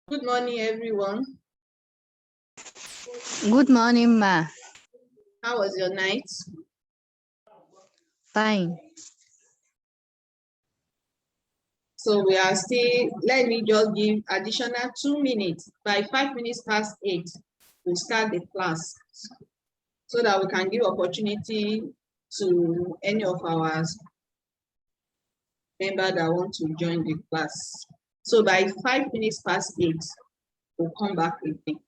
Good morning, everyone. Good morning, ma. How was your night? Fine. So we are still, let me just give additional 2 minutes. By 5 minutes past 8, we'll start the class so that we can give opportunity to any of our members that want to join the class. So by 5 minutes past 8, we'll come back again.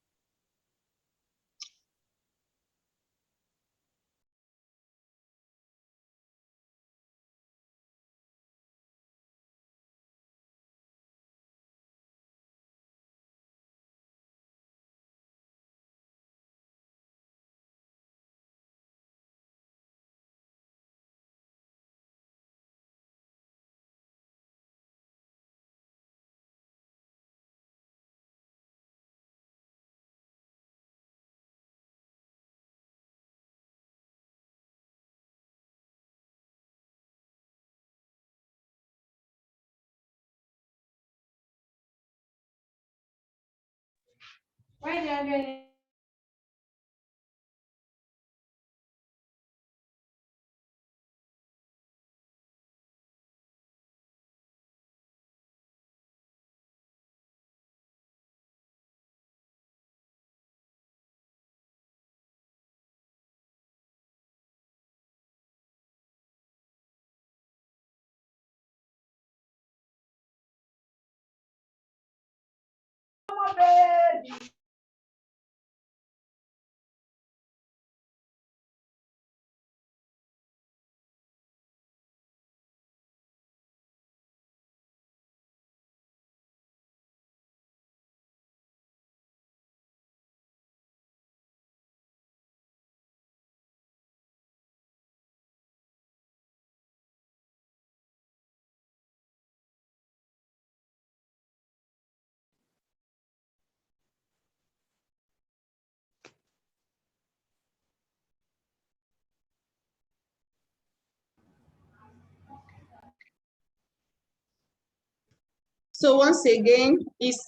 So once again, it's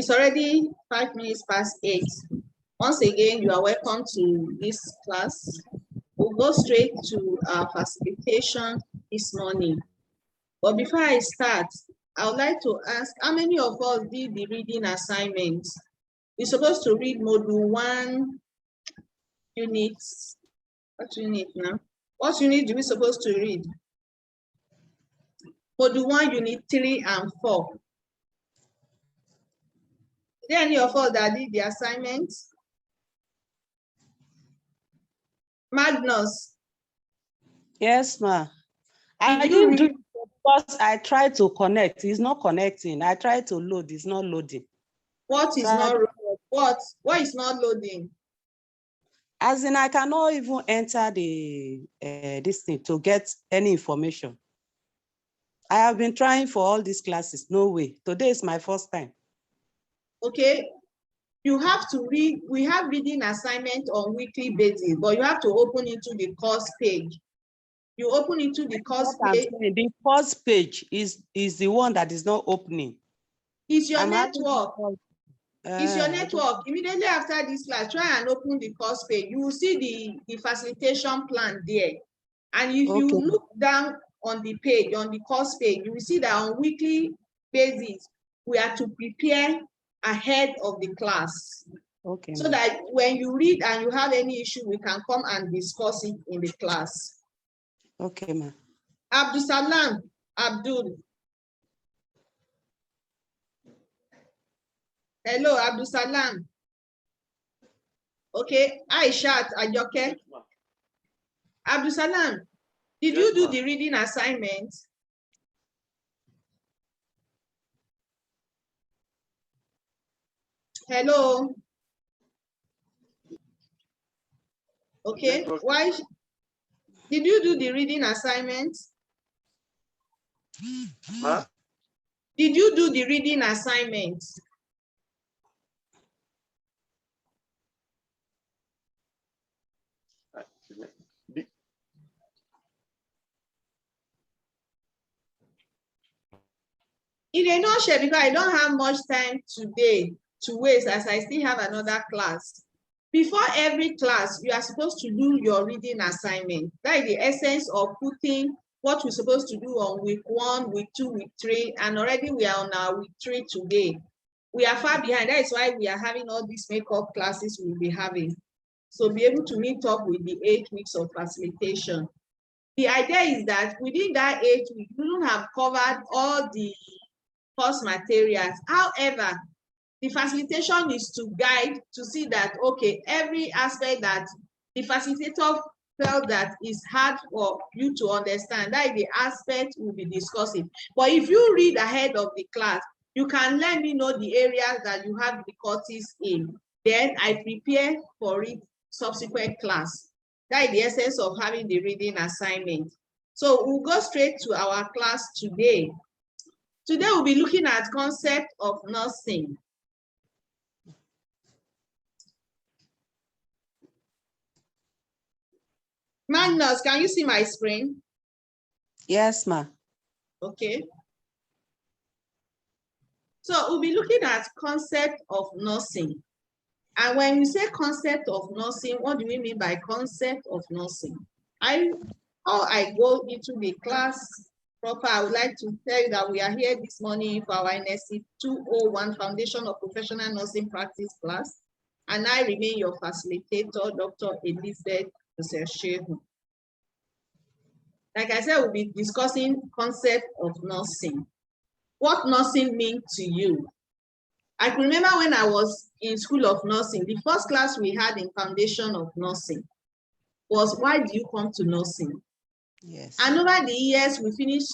already 5 minutes past 8. Once again, you are welcome to this class. We'll go straight to our facilitation this morning. But before I start, I would like to ask, how many of us did the reading assignment? We're supposed to read module 1 units. What unit now? What unit do we supposed to read? Module 1, unit 3 and 4. Is there any of us that did the assignment? Magnus. Yes, ma. I didn't do it because I tried to connect. It's not connecting. I tried to load. It's not loading. What is not what is not loading? As in, I cannot even enter the this thing to get any information. I have been trying for all these classes. No way. Today is my first time. Okay. You have to read, we have reading assignment on weekly basis, but you have to open into the course page. You open into the course page. The first page is the one that is not opening. It's your network. It's your network. Immediately after this class, try and open the course page. You will see the facilitation plan there. And if you look down on the page, on the course page, you will see that on weekly basis, we are to prepare ahead of the class. Okay. So that when you read and you have any issue, we can come and discuss it in the class. Okay, ma'am. Abdul Salam, Abdul. Hello, Abdul Salam. Okay, Aishat Ajoke. Abdul Salam, did you do the reading assignment? Hello. Okay, why? Did you do the reading assignment? Huh? Did you do the reading assignment? In a nutshell, because I don't have much time today to waste as I still have another class. Before every class, you are supposed to do your reading assignment. That is the essence of putting what we're supposed to do on week 1, week 2, week 3, and already we are on our week 3 today. We are far behind. That is why we are having all these makeup classes we'll be having. So be able to meet up with the 8 weeks of facilitation. The idea is that within that 8 weeks, we don't have covered all the course materials. However, the facilitation is to guide to see that, okay, every aspect that the facilitator felt that is hard for you to understand, that is the aspect we'll be discussing. But if you read ahead of the class, you can let me know the areas that you have difficulties in. Then I prepare for it subsequent class. That is the essence of having the reading assignment. So we'll go straight to our class today. Today we'll be looking at concept of nursing. Magnus, can you see my screen? Yes, ma. Okay. So we'll be looking at concept of nursing. And when we say concept of nursing, what do we mean by concept of nursing? How I go into the class proper, I would like to tell you that we are here this morning for our NSC201 Foundation of Professional Nursing Practice class. And I remain your facilitator, Dr. Elizabeth Shehu. Like I said, we'll be discussing concept of nursing. What nursing means to you? I can remember when I was in school of nursing, the first class we had in Foundation of Nursing was, why do you come to nursing? Yes. And over the years, we finished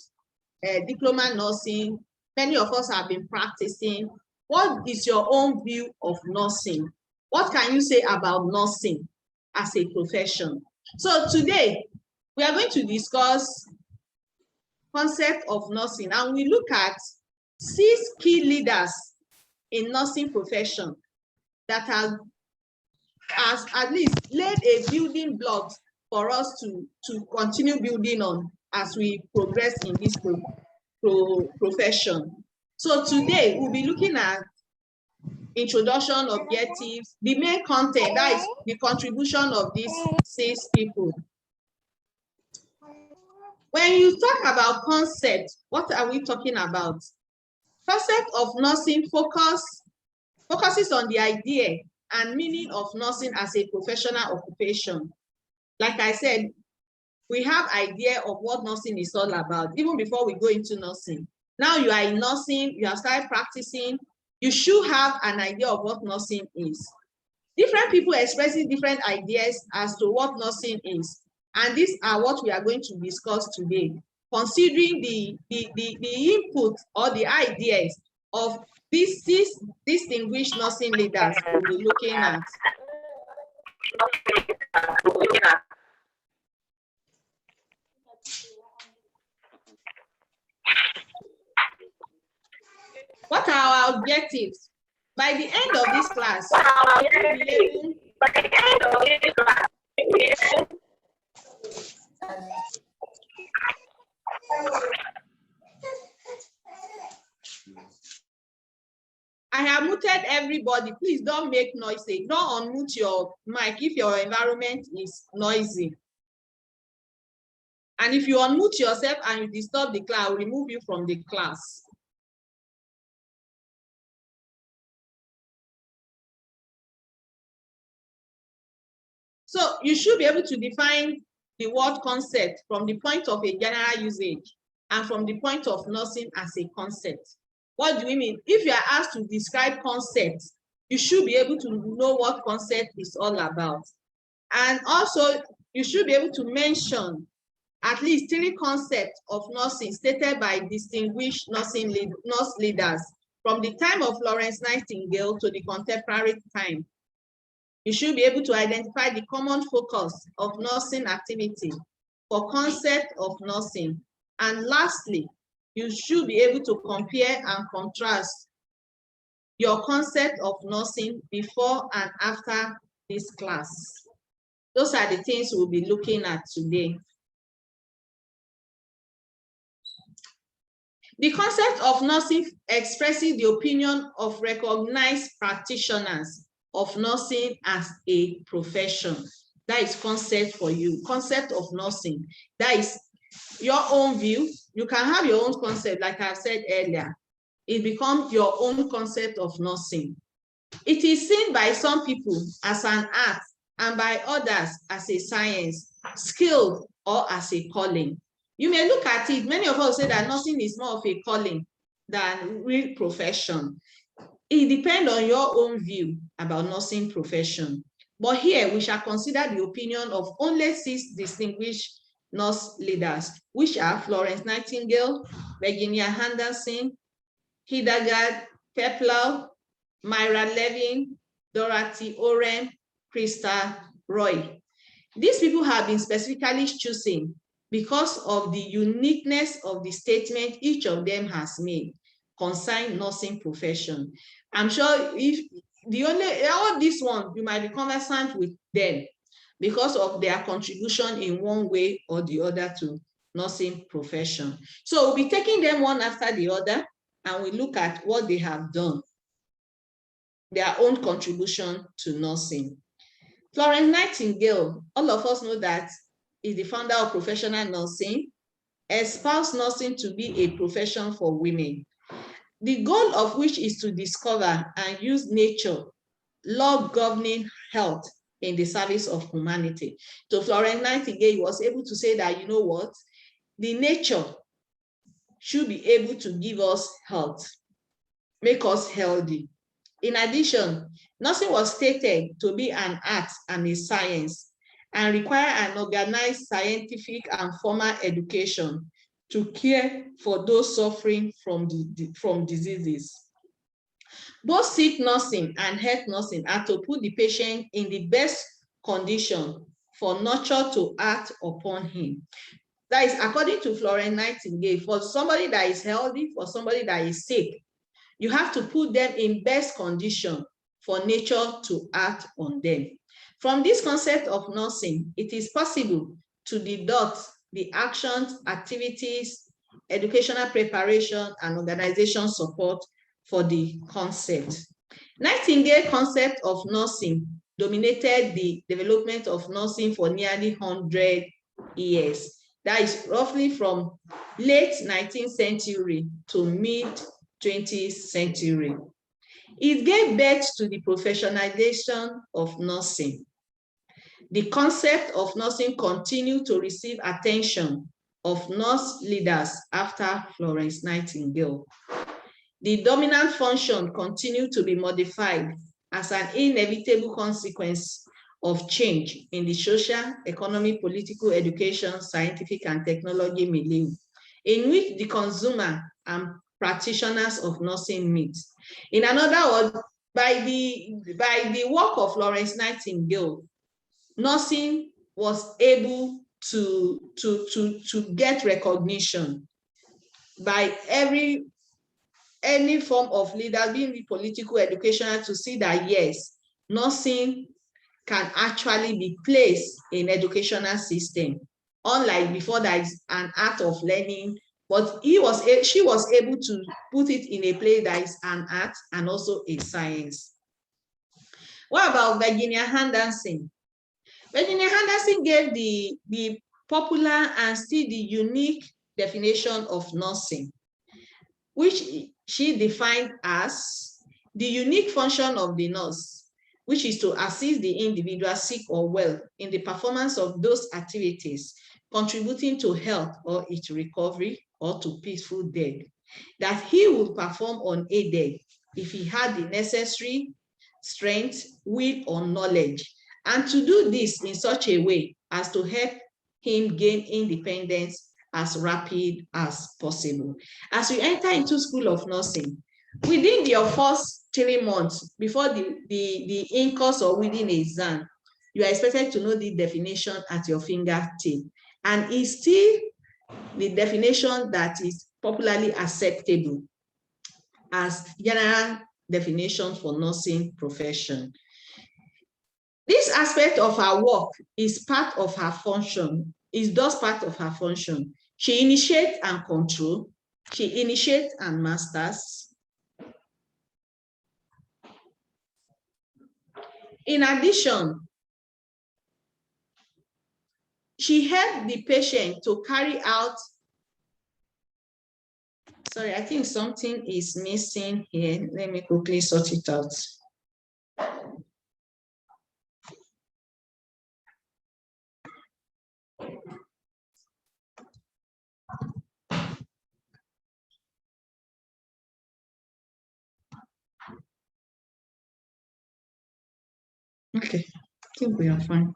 diploma nursing. Many of us have been practicing. What is your own view of nursing? What can you say about nursing as a profession? So today, we are going to discuss concept of nursing, and we look at 6 key leaders in nursing profession that has at least laid a building block for us to continue building on as we progress in this profession. So today we'll be looking at introduction, objectives, the main content, that is the contribution of these 6 people. When you talk about concept, what are we talking about? Concept of nursing focuses on the idea and meaning of nursing as a professional occupation. Like I said, we have idea of what nursing is all about, even before we go into nursing. Now you are in nursing, you have started practicing, you should have an idea of what nursing is. Different people expressing different ideas as to what nursing is. And these are what we are going to discuss today, considering the input or the ideas of these 6 distinguished nursing leaders we'll be looking at. What are our objectives? By the end of this class, I have muted everybody. Please don't make noise. Don't unmute your mic if your environment is noisy. And if you unmute yourself and you disturb the class, I will remove you from the class. So you should be able to define the word concept from the point of a general usage and from the point of nursing as a concept. What do we mean? If you are asked to describe concepts, you should be able to know what concept is all about. And also, you should be able to mention at least 3 concepts of nursing stated by distinguished nurse leaders from the time of Florence Nightingale to the contemporary time. You should be able to identify the common focus of nursing activity for concept of nursing. And lastly, you should be able to compare and contrast your concept of nursing before and after this class. Those are the things we'll be looking at today. The concept of nursing expresses the opinion of recognized practitioners of nursing as a profession. That is concept for you, concept of nursing. That is your own view. You can have your own concept, like I've said earlier. It becomes your own concept of nursing. It is seen by some people as an art and by others as a science, skill, or as a calling. You may look at it, many of us say that nursing is more of a calling than real profession. It depends on your own view about nursing profession. But here we shall consider the opinion of only 6 distinguished nurse leaders, which are Florence Nightingale, Virginia Henderson, Hildegard Peplau, Myra Levin, Dorothy Oren, Krista Roy. These people have been specifically chosen because of the uniqueness of the statement each of them has made concerning nursing profession. I'm sure if all this one, you might be conversant with them because of their contribution in one way or the other to nursing profession. So we'll be taking them one after the other, and we look at what they have done, their own contribution to nursing. Florence Nightingale, all of us know that, is the founder of professional nursing, espoused nursing to be a profession for women, the goal of which is to discover and use nature, law governing health in the service of humanity. So Florence Nightingale was able to say that, you know what, the nature should be able to give us health, make us healthy. In addition, nursing was stated to be an art and a science and require an organized scientific and formal education to care for those suffering from diseases. Both sick nursing and health nursing are to put the patient in the best condition for nature to act upon him. That is according to Florence Nightingale. For somebody that is healthy, for somebody that is sick, you have to put them in best condition for nature to act on them. From this concept of nursing, it is possible to deduct the actions, activities, educational preparation, and organization support for the concept. Nightingale's concept of nursing dominated the development of nursing for nearly 100 years. That is roughly from late 19th century to mid 20th century. It gave birth to the professionalization of nursing. The concept of nursing continued to receive attention of nurse leaders after Florence Nightingale. The dominant function continued to be modified as an inevitable consequence of change in the social, economic, political, education, scientific, and technology milieu, in which the consumer and practitioners of nursing meet. In another word, by the work of Florence Nightingale, nursing was able to get recognition by any form of leader, being the political, educational, to see that yes, nursing can actually be placed in educational system. Unlike before, that is an art of learning, but she was able to put it in a place that is an art and also a science. What about Virginia Henderson? Virginia Henderson gave the popular and still the unique definition of nursing, which she defined as the unique function of the nurse, which is to assist the individual, sick or well, in the performance of those activities contributing to health or its recovery or to peaceful death, that he would perform unaided if he had the necessary strength, will, or knowledge, and to do this in such a way as to help him gain independence as rapid as possible. As we enter into School of Nursing, within your first 3 months before the in-course or within the exam, you are expected to know the definition at your fingertip, and it's still the definition that is popularly acceptable as general definition for nursing profession. This aspect of her work is part of her function, is thus part of her function. She initiates and controls, She initiates and masters. In addition, she helped the patient to carry out, sorry, I think something is missing here. Let me quickly sort it out. Okay, I think we are fine.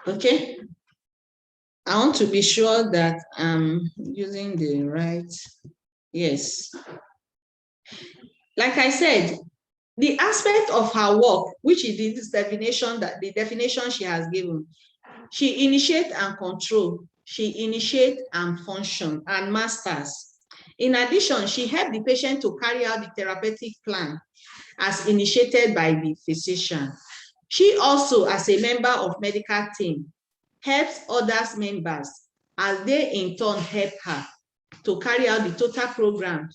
Okay, I want to be sure that I'm using the right, yes. Like I said, the aspect of her work, which is this definition, that the definition she has given, she initiates and control, she initiates and function and masters. In addition, she helped the patient to carry out the therapeutic plan as initiated by the physician. She also, as a member of medical team, helps others members as they in turn help her to carry out the total program,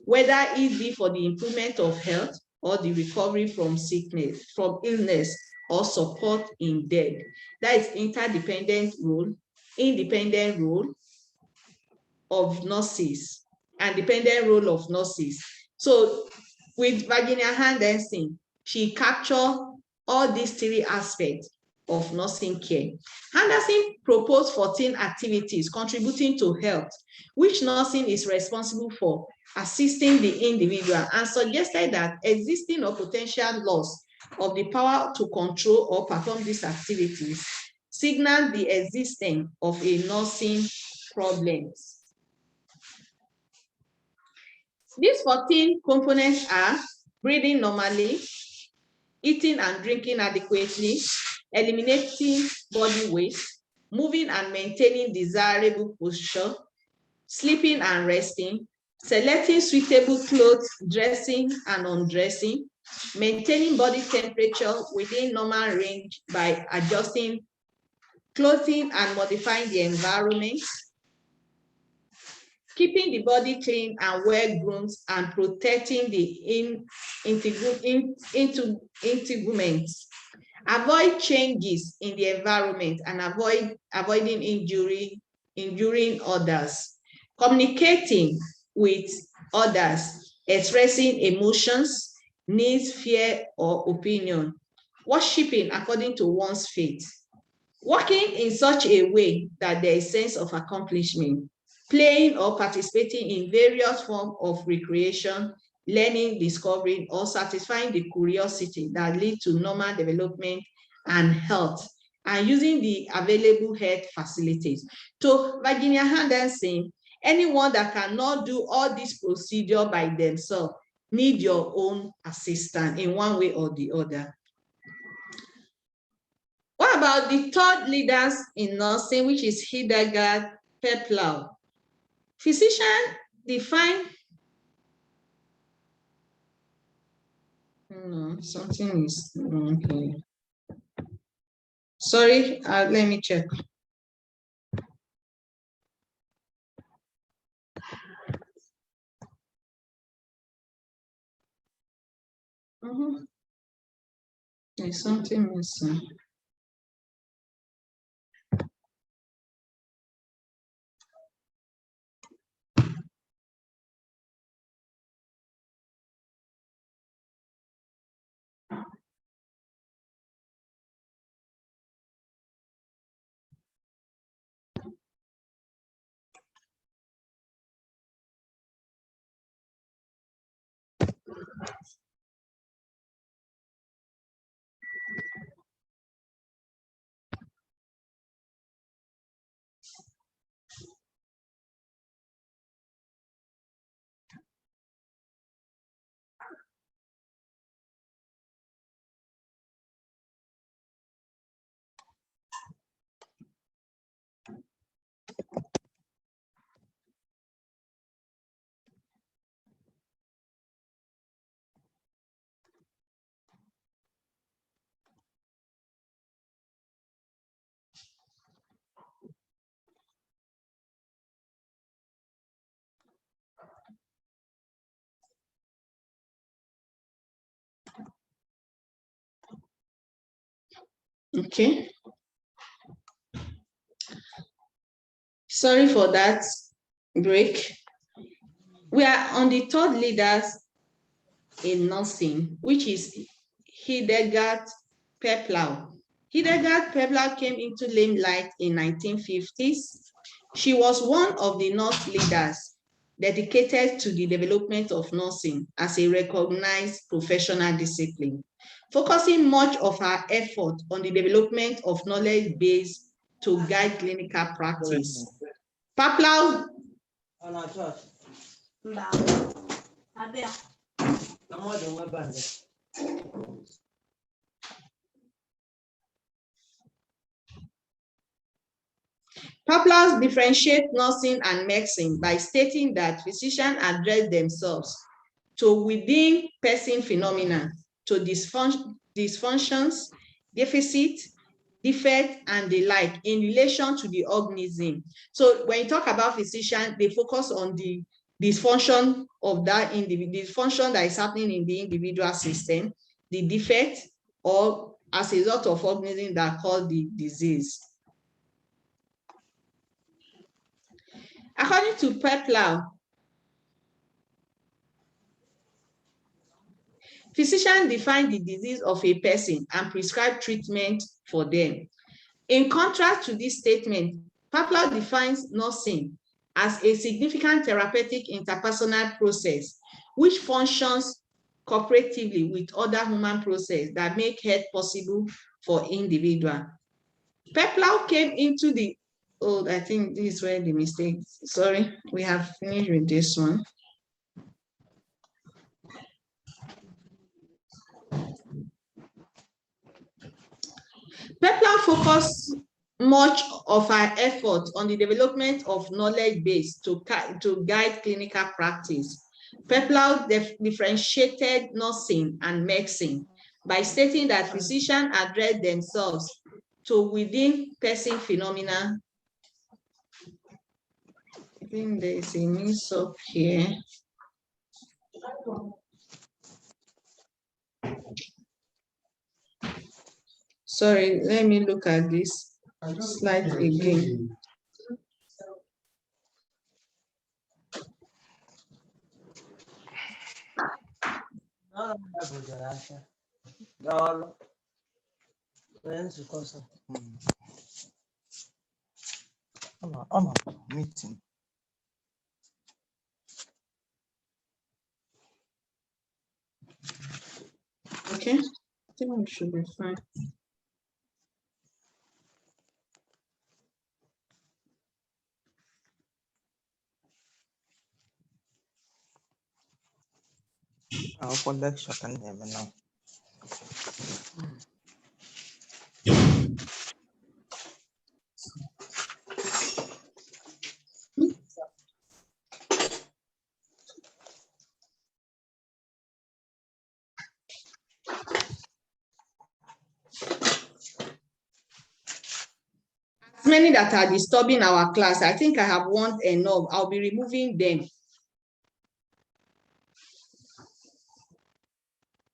whether it be for the improvement of health or the recovery from sickness, from illness, or support in death. That is interdependent role, independent role of nurses, and dependent role of nurses. So with Virginia Henderson, she captured all these three aspects of nursing care. Henderson proposed 14 activities contributing to health, which nursing is responsible for assisting the individual, and suggested that existing or potential loss of the power to control or perform these activities signal the existence of a nursing problem. These 14 components are breathing normally, eating and drinking adequately, eliminating body weight, moving and maintaining desirable posture, sleeping and resting, selecting suitable clothes, dressing and undressing, maintaining body temperature within normal range by adjusting clothing and modifying the environment, keeping the body clean and well-groomed, and protecting the integuments. Avoid changes in the environment and avoiding injuring others. Communicating with others, expressing emotions, needs, fear, or opinion. Worshiping according to one's faith. Working in such a way that there is sense of accomplishment. Playing or participating in various forms of recreation, learning, discovering, or satisfying the curiosity that lead to normal development and health, and using the available health facilities. To Virginia Henderson, anyone that cannot do all these procedures by themselves need your own assistance in one way or the other. What about the third leaders in nursing, which is Hildegard Peplau? Physician define, something is okay. Sorry, let me check. There's something missing. Okay. Sorry for that break. We are on the third leaders in nursing, which is Hildegard Peplau. Hildegard Peplau came into limelight in 1950s. She was one of the nurse leaders dedicated to the development of nursing as a recognized professional discipline, focusing much of her effort on the development of knowledge base to guide clinical practice. Peplau Peplau differentiates nursing and medicine by stating that physicians address themselves to within person phenomena, to dysfunctions, deficit, defect, and the like in relation to the organism. So when you talk about physician, they focus on the dysfunction of that individual, dysfunction that is happening in the individual system, the defect, or as a result of organism that cause the disease. According to Peplau, physicians define the disease of a person and prescribe treatment for them. In contrast to this statement, Peplau defines nursing as a significant therapeutic interpersonal process which functions cooperatively with other human processes that make health possible for individuals. Peplau came into the, oh, I think this is where the mistake, sorry, we have finished with this one. Peplau focused much of her effort on the development of knowledge base to guide clinical practice. Peplau differentiated nursing and medicine by stating that physicians address themselves to within person phenomena. I think there is a mix-up here. Sorry, let me look at this slide again. Meeting. Okay, I think we should be fine. I'll for lecture can never know. Many that are disturbing our class, I think I have warned enough. I'll be removing them.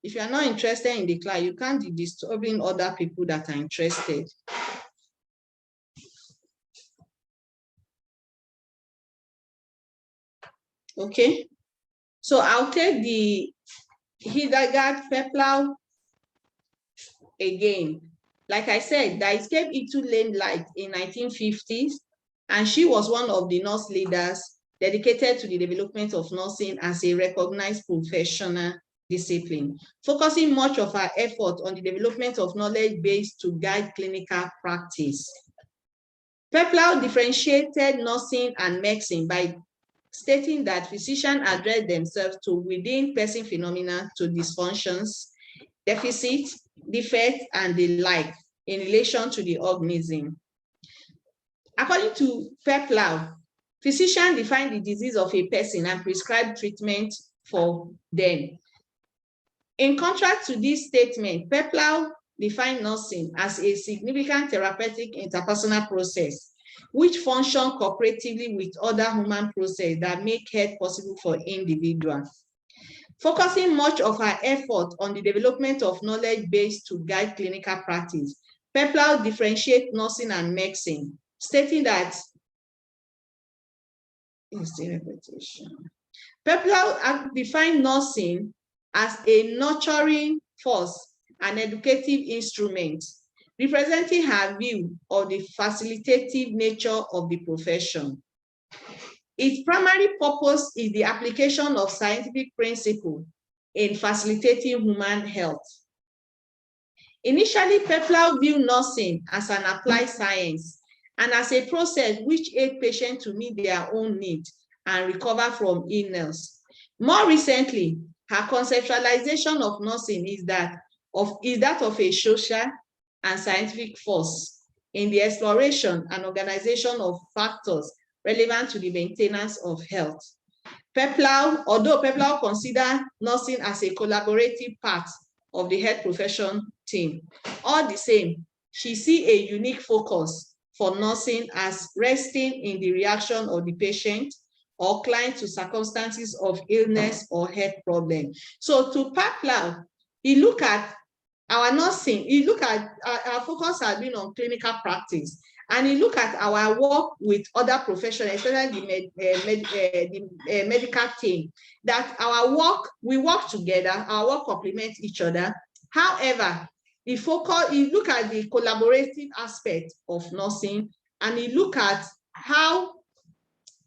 If you are not interested in the class, you can't be disturbing other people that are interested. Okay, so I'll take the Hildegard Peplau again. Like I said, that came into limelight in 1950s, and she was one of the nurse leaders dedicated to the development of nursing as a recognized professional discipline, focusing much of her effort on the development of knowledge base to guide clinical practice. Peplau differentiated nursing and medicine by stating that physicians address themselves to within person phenomena, to dysfunctions, deficit, defect, and the like in relation to the organism. According to Peplau, physicians define the disease of a person and prescribe treatment for them. In contrast to this statement, Peplau defined nursing as a significant therapeutic interpersonal process which function cooperatively with other human processes that make health possible for individuals. Focusing much of her effort on the development of knowledge base to guide clinical practice, Peplau differentiates nursing and medicine, stating that Peplau defines nursing as a nurturing force and educative instrument, representing her view of the facilitative nature of the profession. Its primary purpose is the application of scientific principles in facilitating human health. Initially, Peplau viewed nursing as an applied science and as a process which aids patients to meet their own needs and recover from illness. More recently, her conceptualization of nursing is that of a social and scientific force in the exploration and organization of factors relevant to the maintenance of health. Although Peplau considers nursing as a collaborative part of the health profession team, all the same, she sees a unique focus for nursing as resting in the reaction of the patient or client to circumstances of illness or health problem. So to Peplau, he look at our nursing, he look at our focus has been on clinical practice, and he look at our work with other professionals, especially the medical team, that we work together, our work complements each other. However, he look at the collaborative aspect of nursing, and he look at how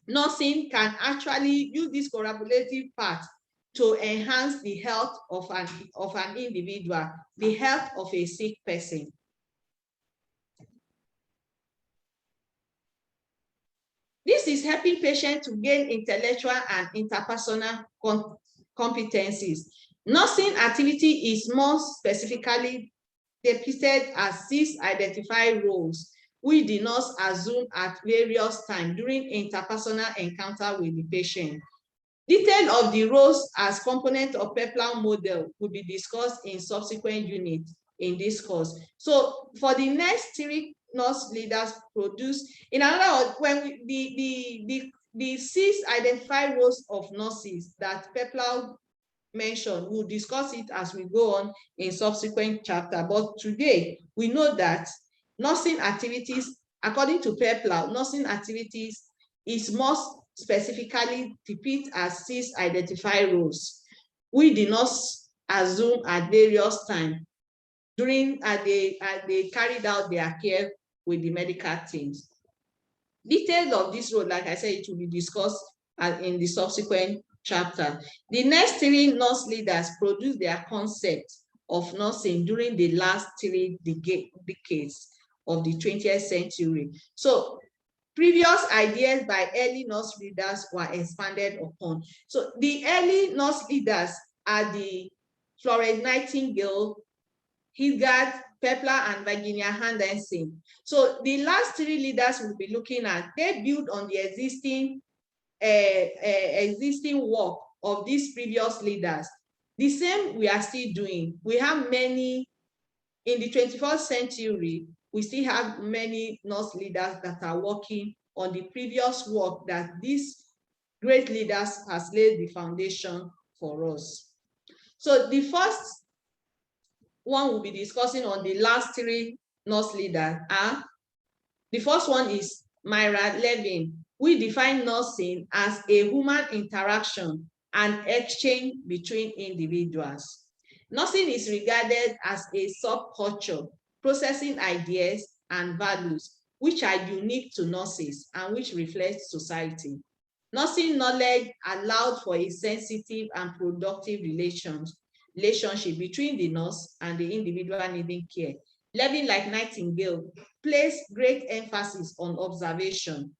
nursing can actually use this collaborative part to enhance the health of an individual, the health of a sick person. This is helping patients to gain intellectual and interpersonal competencies. Nursing activity is more specifically depicted as 6 identified roles, which the nurse assumes at various times during interpersonal encounter with the patient. Detail of the roles as component of Peplau model will be discussed in subsequent units in this course. So for the next 3 nurse leaders produce, in other words, when the 6 identified roles of nurses that Peplau mentioned, we'll discuss it as we go on in subsequent chapter. But today, we know that nursing activities, according to Peplau, nursing activities is most specifically depicted as 6 identified roles, which the nurse assume at various times during they carried out their care with the medical teams. Details of this role, like I said, it will be discussed in the subsequent chapter. The next 3 nurse leaders produced their concept of nursing during the last 3 decades of the 20th century. So previous ideas by early nurse leaders were expanded upon. So the early nurse leaders are the Florence Nightingale, Hildegard Peplau, and Virginia Henderson. So the last 3 leaders we'll be looking at, they build on the existing work of these previous leaders. The same we are still doing. We have many, in the 21st century, we still have many nurse leaders that are working on the previous work that these great leaders has laid the foundation for us. So the first one we'll be discussing on the last 3 nurse leaders are, the first one is Myra Levin. We define nursing as a human interaction and exchange between individuals. Nursing is regarded as a subculture, processing ideas and values which are unique to nurses and which reflect society. Nursing knowledge allowed for a sensitive and productive relationship between the nurse and the individual needing care. Levin, like Nightingale, placed great emphasis on observation.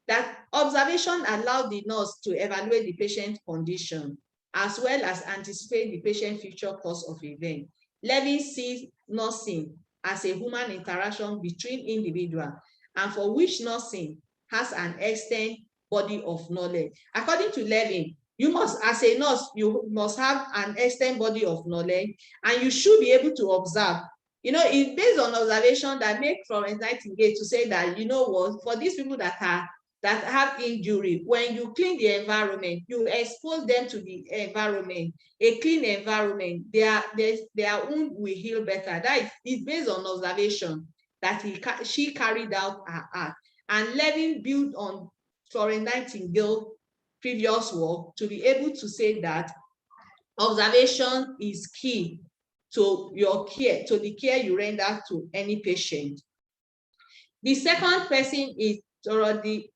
That observation allowed the nurse to evaluate the patient's condition as well as anticipate the patient's future course of event. Levin sees nursing as a human interaction between individuals and for which nursing has an extended body of knowledge. According to Levin, you must, as a nurse, you must have an extended body of knowledge and you should be able to observe. You know, it's based on observation that make Florence Nightingale to say that, you know what, for these people that have injury, when you clean the environment, you expose them to the environment, a clean environment, their wound will heal better. That is based on observation. that she carried out her art, and learning built on Florence Nightingale's previous work to be able to say that observation is key to your care, to the care you render to any patient. The second person is Dorothy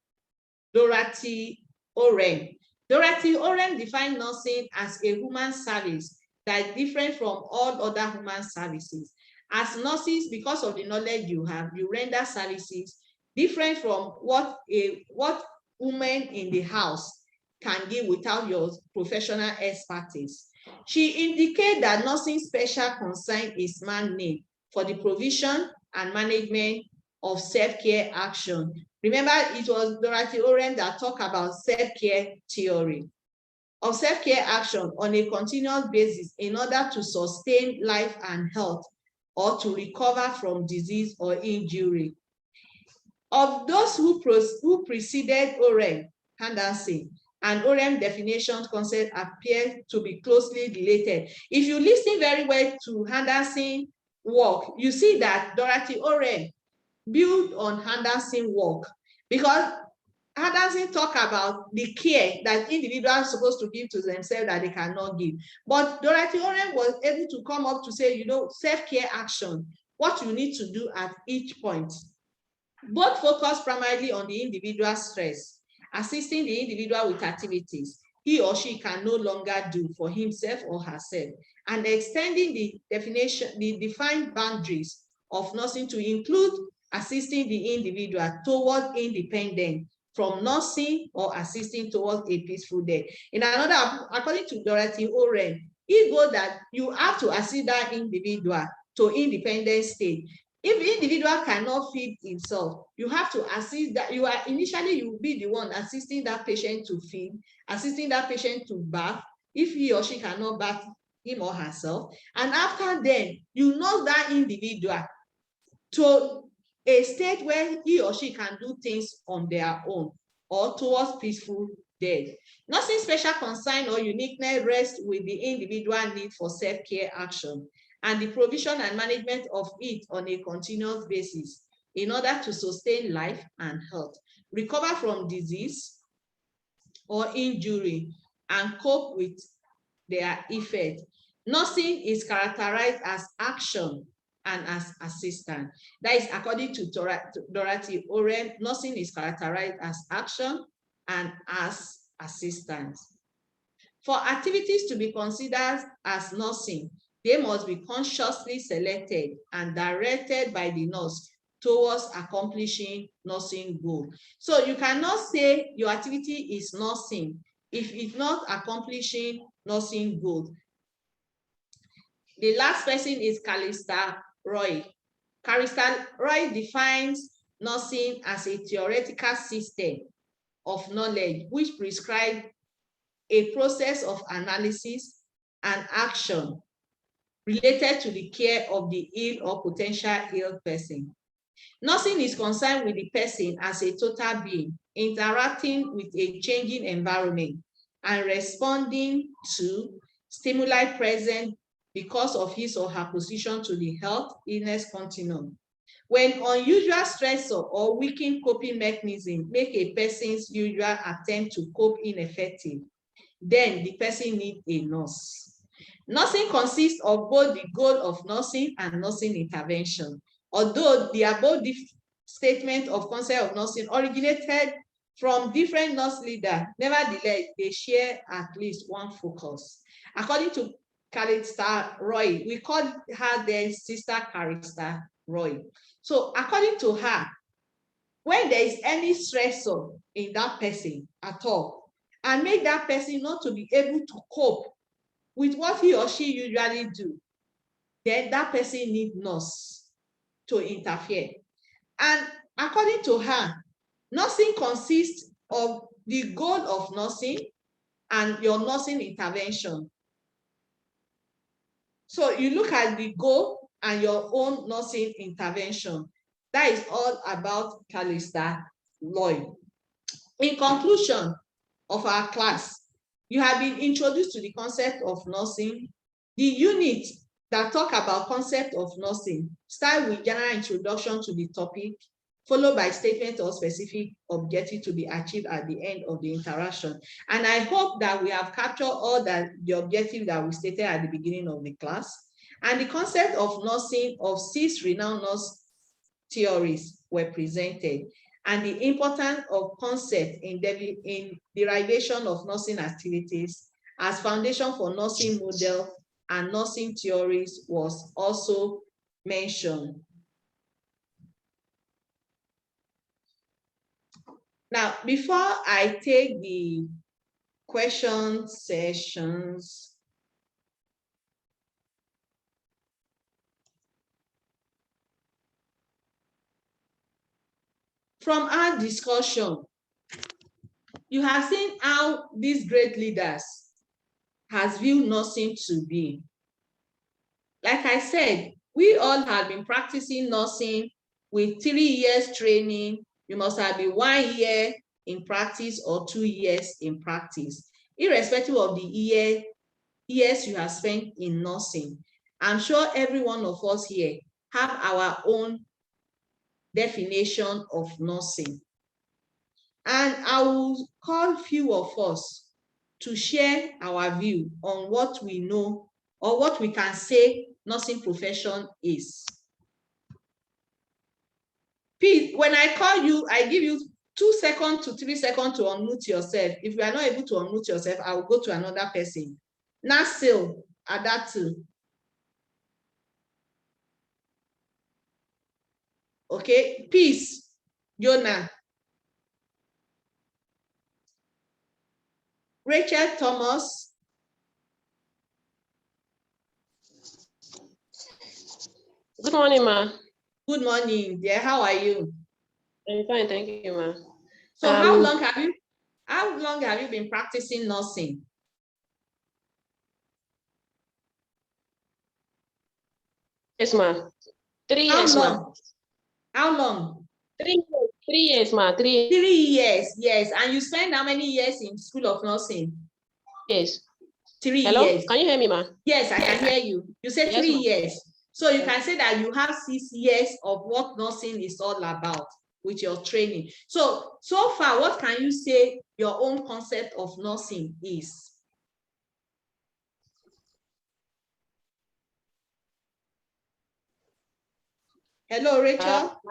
Oren. Dorothy Oren defined nursing as a human service that is different from all other human services. As nurses, because of the knowledge you have, you render services different from what women in the house can give without your professional expertise. She indicated that nursing special concern is man-made for the provision and management of self-care action. Remember, it was Dorothy Oren that talked about self-care theory of self-care action on a continuous basis in order to sustain life and health or to recover from disease or injury. Of those who preceded Oren, Henderson, and Oren definition concept appear to be closely related. If you listen very well to Henderson's work, you see that Dorothy Oren built on Henderson's work, because Henderson talk about the care that individuals are supposed to give to themselves that they cannot give. But Dorothy Oren was able to come up to say, self-care action, what you need to do at each point. Both focus primarily on the individual stress, assisting the individual with activities he or she can no longer do for himself or herself, and extending the definition, the defined boundaries of nursing to include assisting the individual towards independence from nursing or assisting towards a peaceful death. In another, according to Dorothy Oren, it goes that you have to assist that individual to independent state. If the individual cannot feed himself, you have to assist that. You will be the one assisting that patient to feed, assisting that patient to bath, if he or she cannot bath him or herself. And after then, you nurse that individual to a state where he or she can do things on their own or towards peaceful death. Nursing special concern or uniqueness rests with the individual need for self-care action and the provision and management of it on a continuous basis in order to sustain life and health, recover from disease or injury, and cope with their effect. Nursing is characterized as action and as assistance. That is according to Dorothy Oren. Nursing is characterized as action and as assistance. For activities to be considered as nursing, they must be consciously selected and directed by the nurse towards accomplishing nursing goal. So you cannot say your activity is nursing if it's not accomplishing nursing goal. The last person is Callista Roy. Callista Roy defines nursing as a theoretical system of knowledge which prescribes a process of analysis and action related to the care of the ill or potential ill person. Nursing is concerned with the person as a total being, interacting with a changing environment and responding to stimuli present because of his or her position to the health illness continuum. When unusual stressor or weakened coping mechanism make a person's usual attempt to cope ineffective, then the person needs a nurse. Nursing consists of both the goal of nursing and nursing intervention. Although the above statement of concept of nursing originated from different nurse leaders, nevertheless, they share at least one focus. According to Callista Roy, we call her the Sister Callista Roy. So according to her, when there is any stressor in that person at all, and make that person not to be able to cope with what he or she usually do, then that person needs nurse to interfere. And according to her, nursing consists of the goal of nursing and your nursing intervention. So you look at the goal and your own nursing intervention. That is all about Callista Roy. In conclusion of our class, you have been introduced to the concept of nursing, the unit that talk about concept of nursing. Start with general introduction to the topic, followed by statement or specific objective to be achieved at the end of the interaction. And I hope that we have captured all the objectives that we stated at the beginning of the class. And the concept of nursing of 6 renowned nurse theories were presented, and the importance of concept in derivation of nursing activities as foundation for nursing model and nursing theories was also mentioned. Now, before I take the question sessions, from our discussion, you have seen how these great leaders has viewed nursing to be. Like I said, we all have been practicing nursing with 3 years training. You must have been 1 year in practice or 2 years in practice, irrespective of the years you have spent in nursing. I'm sure every one of us here have our own definition of nursing. And I will call few of us to share our view on what we know or what we can say nursing profession is. Please, when I call you, I give you 2 seconds to 3 seconds to unmute yourself. If you are not able to unmute yourself, I will go to another person. Nasil, Adatu. Okay, peace, Jonah. Rachel Thomas. Good morning, ma. Good morning, dear. How are you? I'm fine, thank you, ma. So how long have you been practicing nursing? Yes, ma. 3 years, ma. How long? 3 years, ma. 3 years, yes. And you spent how many years in School of Nursing? Yes. 3 Hello? years. Can you hear me, ma? Yes, I can hear you. You said Yes, 3 ma. years. So you can say that you have 6 years of what nursing is all about with your training. So far, what can you say your own concept of nursing is? Hello, Rachel.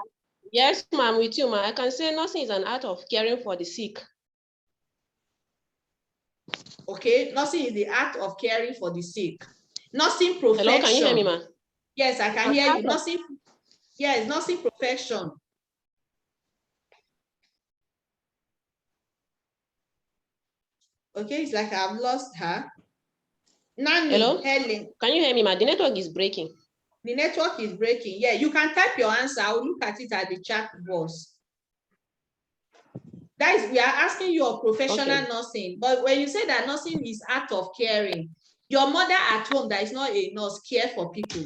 Yes, ma'am, with you, ma. I can say nursing is an art of caring for the sick. Okay, nursing is the art of caring for the sick. Nursing profession. Hello, can you hear me, ma? Yes, I can hear you. Nursing, yes, nursing profession. Okay, it's like I've lost her. Nani, Hello? Helen. Can you hear me, ma? The network is breaking. The network is breaking. Yeah, you can type your answer. I'll look at it at the chat box. Guys, we are asking you a professional nursing, but when you say that nursing is art of caring, your mother at home that is not a nurse care for people.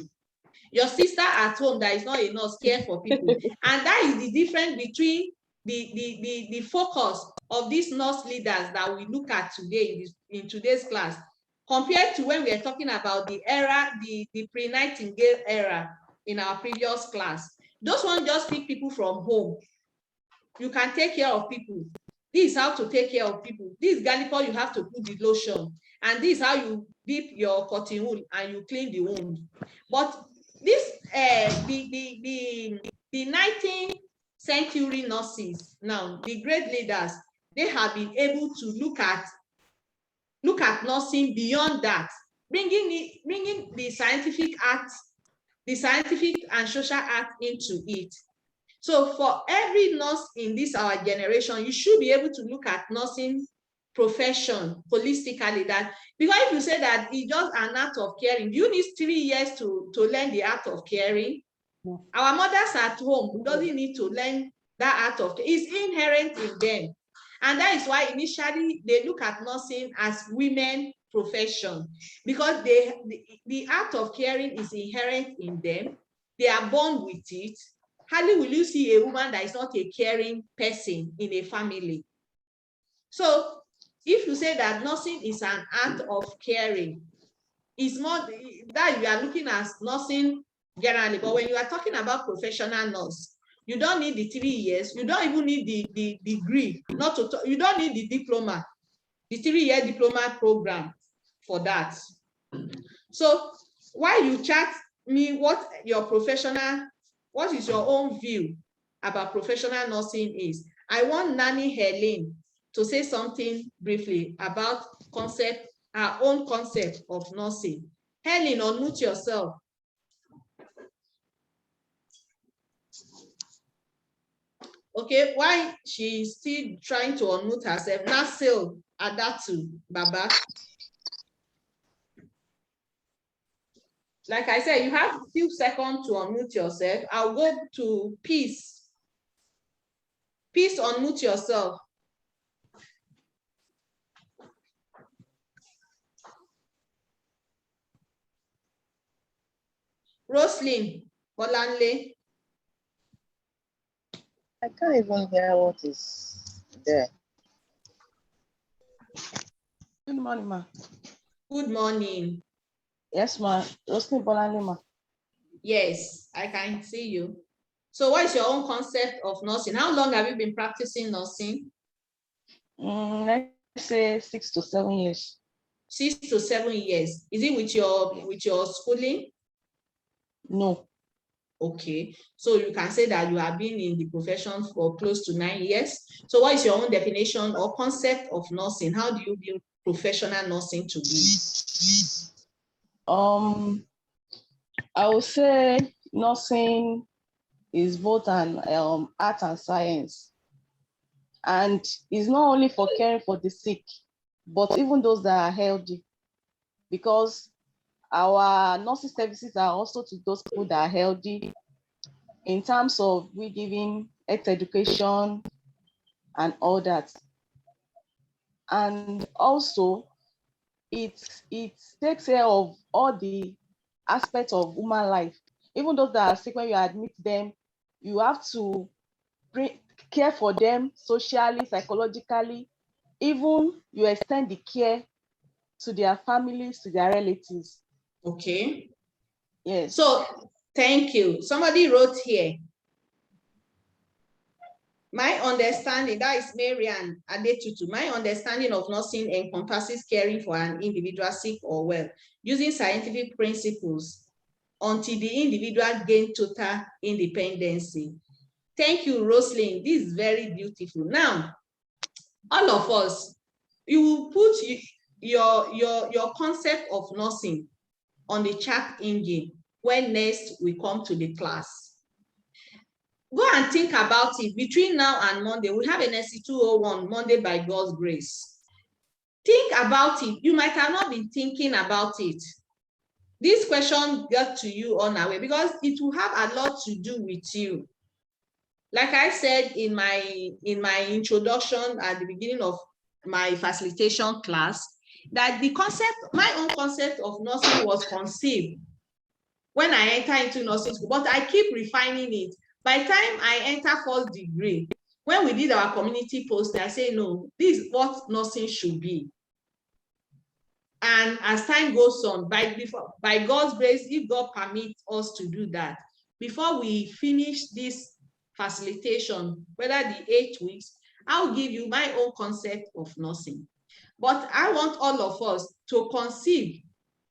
Your sister at home that is not a nurse care for people. And that is the difference between the focus of these nurse leaders that we look at today in today's class, compared to when we are talking about the era, the pre-Nightingale era in our previous class. Those ones just pick people from home. You can take care of people. This is how to take care of people. This Gallipol, you have to put the lotion. And this is how you dip your cotton wool and you clean the wound. But this, the 19th century nurses, now, the great leaders, they have been able to look at nursing beyond that, bringing the scientific art, the scientific and social art into it. So for every nurse in this our generation, you should be able to look at nursing profession holistically. That because if you say that it's just an art of caring, do you need 3 years to learn the art of caring? Yeah. Our mothers at home doesn't need to learn that art of care. It's inherent in them. And that is why initially they look at nursing as women profession, because the art of caring is inherent in them. They are born with it. Hardly will you see a woman that is not a caring person in a family. So if you say that nursing is an art of caring, is more that you are looking at nursing generally, but when you are talking about professional nurse, you don't need the 3 years, you don't even need the degree, not to talk, you don't need the diploma, the 3-year diploma program for that. So why you chat me what is your own view about professional nursing is, I want Nanny Helen to say something briefly about her own concept of nursing. Helen, unmute yourself. Okay, why she's still trying to unmute herself, Nasil Adatu Baba. Like I said, you have a few seconds to unmute yourself. I'll go to Peace. Peace, unmute yourself. Roslyn Olanle. I can't even hear what is there. Good morning, ma. Good morning. Yes, ma. Roslyn Bolanle, ma. Yes, I can see you. So what is your own concept of nursing? How long have you been practicing nursing? Let's say 6 to 7 years. 6 to 7 years. Is it with your schooling? No. Okay, so you can say that you have been in the profession for close to 9 years. So what is your own definition or concept of nursing? How do you view professional nursing to be? I would say nursing is both an art and science, and it's not only for caring for the sick, but even those that are healthy, because our nursing services are also to those people that are healthy in terms of we giving health education and all that. And also it takes care of all the aspects of human life. Even those that are sick, when you admit them, you have to care for them socially, psychologically. Even you extend the care to their families, to their relatives. Okay. Yes. So thank you. Somebody wrote here. My understanding, that is Marian Adetutu, my understanding of nursing encompasses caring for an individual sick or well, using scientific principles until the individual gains total independence. Thank you, Roslyn. This is very beautiful. Now, all of us, you will put your concept of nursing on the chat engine when next we come to the class. Go and think about it. Between now and Monday, we have an NSC201, Monday by God's grace. Think about it. You might have not been thinking about it. This question got to you on our way because it will have a lot to do with you. Like I said in my introduction at the beginning of my facilitation class, that the concept, my own concept of nursing was conceived when I enter into nursing school, but I keep refining it. By the time I enter first degree, when we did our community post, I say, no, this is what nursing should be. And as time goes on, by God's grace, if God permits us to do that, before we finish this facilitation, whether the 8 weeks, I'll give you my own concept of nursing. But I want all of us to conceive,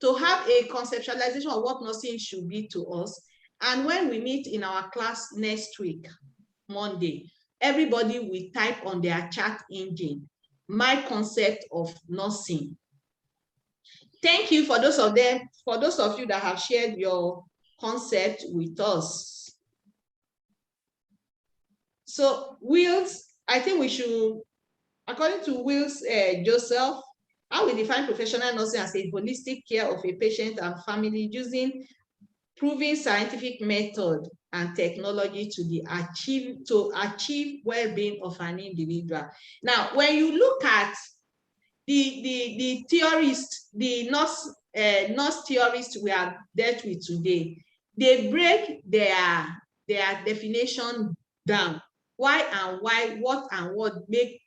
to have a conceptualization of what nursing should be to us. And when we meet in our class next week, Monday, everybody will type on their chat engine, my concept of nursing. Thank you for those of you that have shared your concept with us. So Wills, I think we should, according to Wills Joseph, how we define professional nursing as a holistic care of a patient and family using proven scientific method and technology to achieve well-being of an individual. Now, when you look at the theorists, the nurse theorists we have dealt with today, they break their definition down. Why and why, what and what make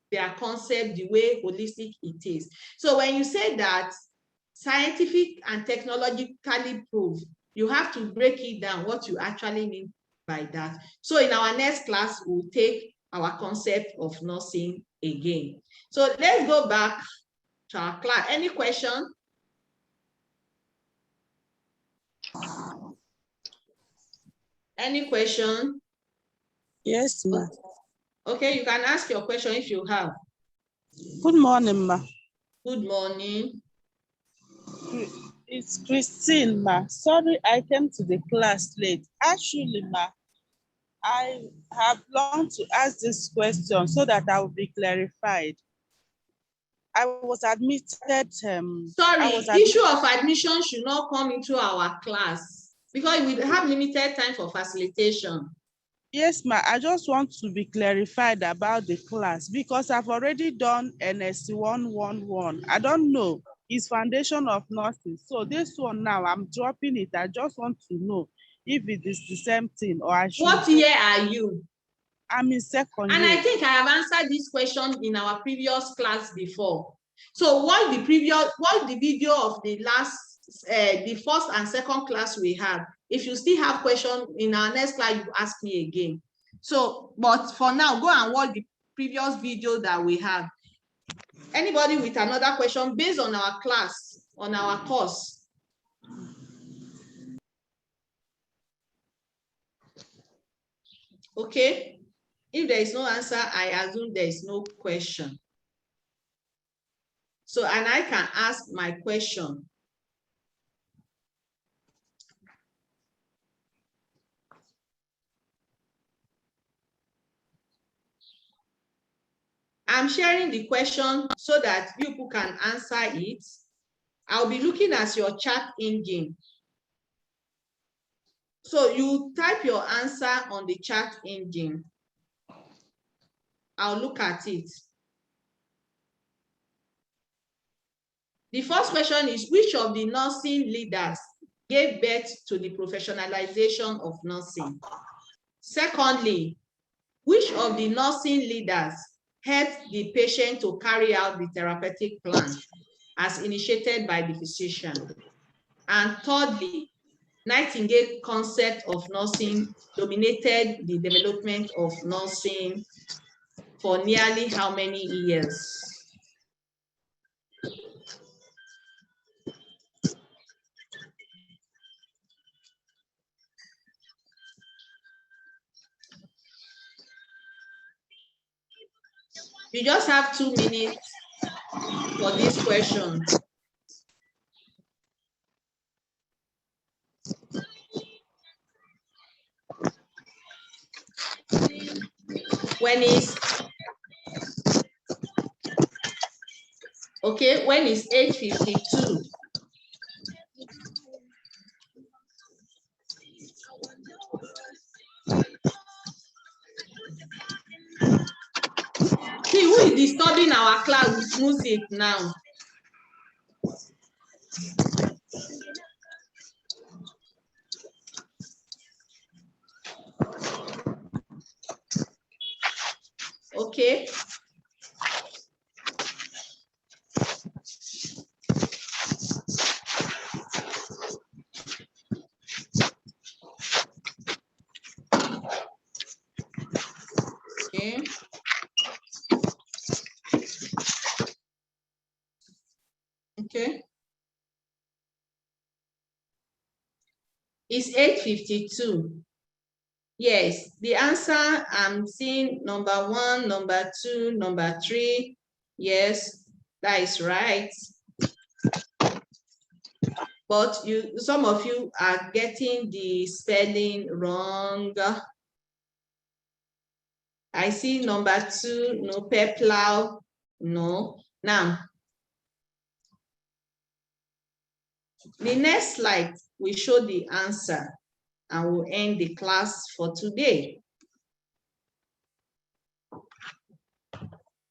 their concept the way holistic it is. So when you say that scientific and technologically proved. You have to break it down, what you actually mean by that. So in our next class, we'll take our concept of nursing again. So let's go back to our class. Any question? Any question? Yes, ma. Okay, you can ask your question if you have. Good morning, ma. Good morning. It's Christine, ma. Sorry, I came to the class late. Actually, ma, I have longed to ask this question so that I will be clarified. I was admitted. Issue of admission should not come into our class because we have limited time for facilitation. Yes, ma. I just want to be clarified about the class because I've already done NSC201. I don't know. It's foundation of nursing. So this one now, I'm dropping it. I just want to know if it is the same thing or I should. What year are you? I'm in second year. And I think I have answered this question in our previous class before. So watch the video of the the first and second class we had. If you still have questions in our next class, you ask me again. So, but for now, go and watch the previous video that we have. Anybody with another question based on our class, on our course? Okay. If there is no answer, I assume there is no question. So, and I can ask my question. I'm sharing the question so that you can answer it. I'll be looking at your chat engine. So you type your answer on the chat engine. I'll look at it. The first question is, which of the nursing leaders gave birth to the professionalization of nursing? Secondly, which of the nursing leaders helped the patient to carry out the therapeutic plan as initiated by the physician? And thirdly, Nightingale concept of nursing dominated the development of nursing for nearly how many years? You just have 2 minutes for this question. When is 8:52? See, who is disturbing our class with music now? Okay. Okay. Okay. It's 8:52. Yes, the answer I'm seeing number 1, number 2, number 3. Yes, that is right. But some of you are getting the spelling wrong. I see number 2, no, peplow, no. Now, the next slide will show the answer and we'll end the class for today.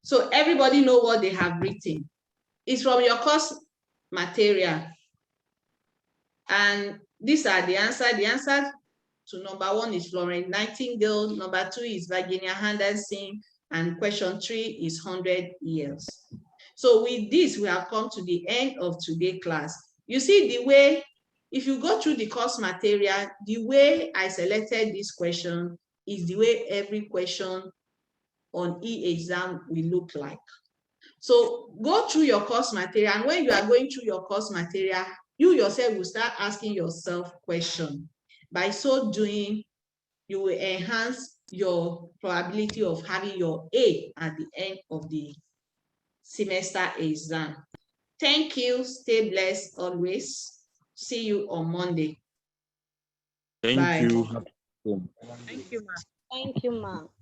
So everybody know what they have written. It's from your course material. And these are the answer. The answer to number 1 is Florence Nightingale. Number 2 is Virginia Henderson. And question 3 is 100 years. So with this, we have come to the end of today's class. You see the way, if you go through the course material, the way I selected this question is the way every question on e-exam will look like. So go through your course material, and when you are going through your course material, you yourself will start asking yourself questions. By so doing, you will enhance your probability of having your A at the end of the semester exam. Thank you. Stay blessed always. See you on Monday. Thank Bye. you. Thank you, ma'am. Thank you, ma'am.